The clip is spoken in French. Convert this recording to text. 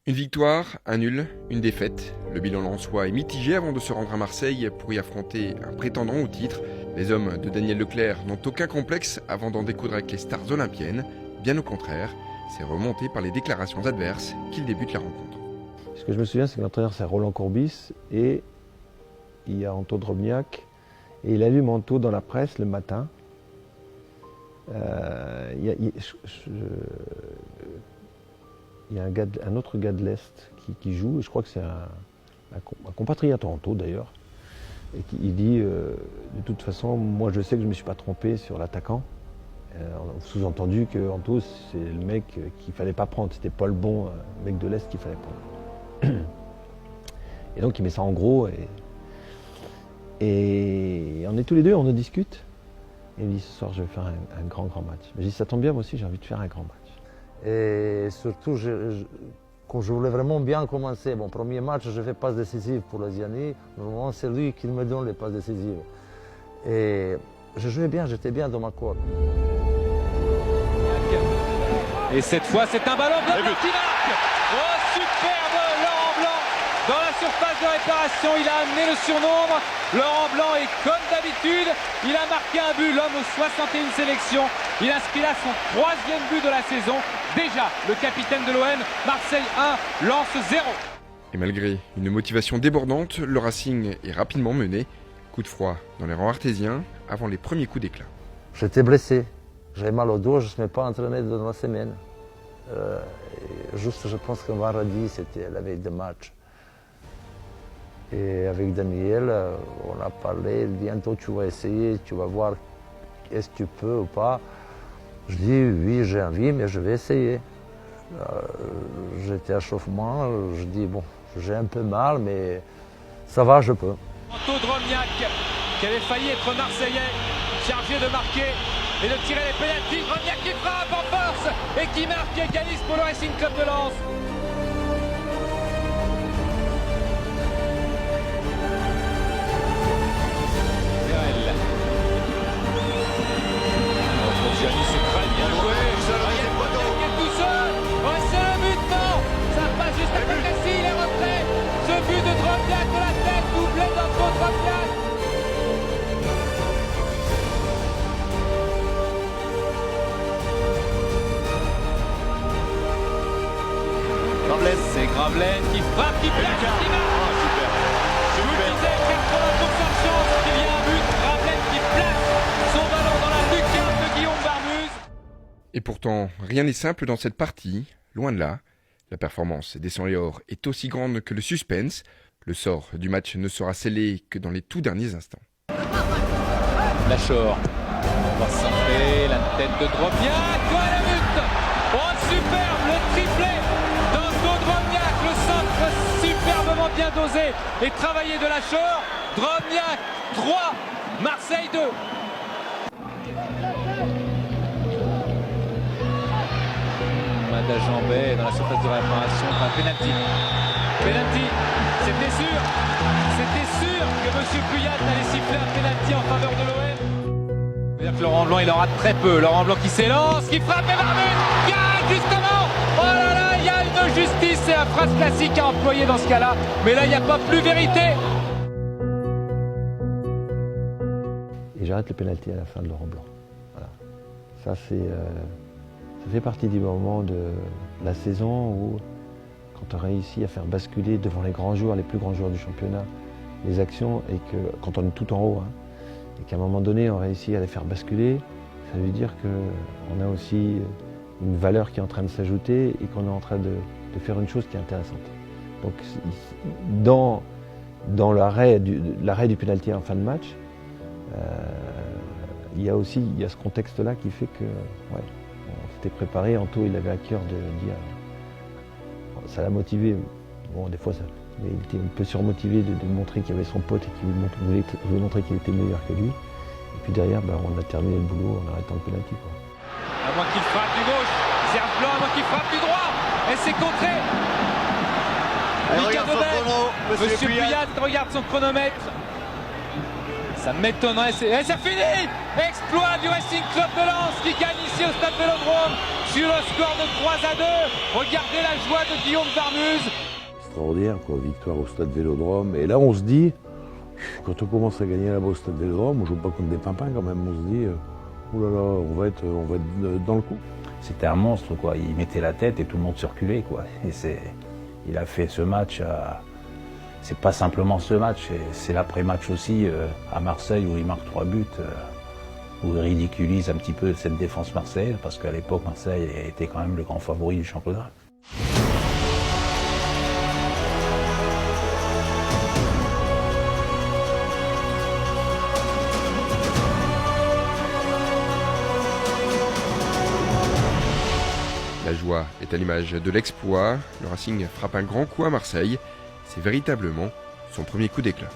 Une victoire, un nul, une défaite. Le bilan lensois est mitigé avant de se rendre à Marseille pour y affronter un prétendant au titre. Les hommes de Daniel Leclerc n'ont aucun complexe avant d'en découdre avec les stars olympiennes. Bien au contraire, c'est remonté par les déclarations adverses qu'ils débutent la rencontre. Ce que je me souviens, c'est que l'entraîneur, c'est Roland Courbis et il y a Anto Drobniak et il allume Anto dans la presse le matin. Il y a un autre gars de l'Est qui joue, et je crois que c'est un compatriote à Anto d'ailleurs, et il dit de toute façon, moi je sais que je ne me suis pas trompé sur l'attaquant. Sous-entendu que Anto, c'est le mec qu'il ne fallait pas prendre, c'était pas le bon mec de l'Est qu'il fallait prendre. Et donc il met ça en gros, et on est tous les deux, on en discute. Et il me dit ce soir je vais faire un grand match. Je dis ça tombe bien, moi aussi j'ai envie de faire un grand match. Et surtout, quand je voulais vraiment bien commencer, mon premier match, je fais passe décisive pour Laziani. Normalement, c'est lui qui me donne les passes décisives. Et je jouais bien, j'étais bien dans ma cour. Et cette fois, c'est un ballon blanc qui marque. Oh, superbe Laurent Blanc dans la surface de réparation. Il a amené le surnombre. Laurent Blanc est comme d'habitude. Il a marqué un but, l'homme aux 61 sélections. Il inscrit là son 3e but de la saison. Déjà, le capitaine de l'OM, Marseille 1, Lens 0. Et malgré une motivation débordante, le Racing est rapidement mené. Coup de froid dans les rangs artésiens avant les premiers coups d'éclat. J'étais blessé, j'avais mal au dos, je ne me suis pas entraîné dans la semaine. Juste, je pense que vendredi, c'était la veille de match. Et avec Daniel, on a parlé, bientôt tu vas essayer, tu vas voir est-ce que tu peux ou pas. Je dis oui, j'ai envie, mais je vais essayer. J'étais à chauffement, je dis bon, j'ai un peu mal, mais ça va, je peux. Anto Drobniak, qui avait failli être marseillais, chargé de marquer et de tirer les pénaltys. Drobniak qui frappe en force et qui marque et égalise pour le Racing Club de Lens. C'est Gravelaine qui frappe, qui place, qui marque. Super. Je vous le disais, 80% de chance qu'il y ait un but. Gravelaine qui place son ballon dans la lucarne de Guillaume Barmuz. Et pourtant, rien n'est simple dans cette partie, loin de là. La performance des Sangliors est aussi grande que le suspense. Le sort du match ne sera scellé que dans les tout derniers instants. Lachor va centrer, la tête de Drobniak, le but. Oh, superbe, le triplé d'Anto Drobniak, le centre superbement bien dosé et travaillé de Lachor. Drobniak 3, Marseille 2. Mada Jambet dans la surface de réparation, un penalty. Penalty, c'était sûr que M. Puyat allait siffler un penalty en faveur de l'OM. C'est-à-dire que Laurent Blanc, il en rate très peu. Laurent Blanc qui s'élance, qui frappe et Barmuz, qui arrête justement. Oh là là, il y a une justice, c'est la phrase classique à employer dans ce cas-là. Mais là, il n'y a pas plus vérité. Et j'arrête le pénalty à la fin de Laurent Blanc. Voilà. Ça fait partie du moment de la saison où, quand on réussit à faire basculer devant les grands joueurs, les plus grands joueurs du championnat, les actions, et que quand on est tout en haut, et qu'à un moment donné on réussit à les faire basculer, ça veut dire qu'on a aussi une valeur qui est en train de s'ajouter et qu'on est en train de faire une chose qui est intéressante. Donc dans l'arrêt du pénalty en fin de match, il y a ce contexte-là qui fait que on s'était préparé. Anto, il avait à cœur de dire, ça l'a motivé. Bon, des fois, mais il était un peu surmotivé de montrer qu'il y avait son pote et qu'il voulait montrer qu'il était meilleur que lui. Et puis derrière, on a terminé le boulot en arrêtant le pénalty. À moins qu'il frappe du gauche, Serge Blanc, à moins qu'il frappe du droit, et c'est contré. Mika Debel, Monsieur Puyat regarde son chronomètre. Ça m'étonnerait, et ça finit. Exploit du Racing Club de Lens qui gagne ici au Stade Vélodrome sur le score de 3-2. Regardez la joie de Guillaume Varmuz. Extraordinaire, quoi, victoire au Stade Vélodrome. Et là, on se dit, quand on commence à gagner là-bas au Stade Vélodrome, on joue pas contre des pimpins quand même, on se dit, oh là là, on va être dans le coup. C'était un monstre, quoi. Il mettait la tête et tout le monde circulait, quoi. Et il a fait ce match. C'est pas simplement ce match, c'est l'après-match aussi à Marseille où il marque 3 buts, où il ridiculise un petit peu cette défense marseillaise, parce qu'à l'époque, Marseille était quand même le grand favori du championnat. La joie est à l'image de l'exploit. Le Racing frappe un grand coup à Marseille. C'est véritablement son premier coup d'éclat.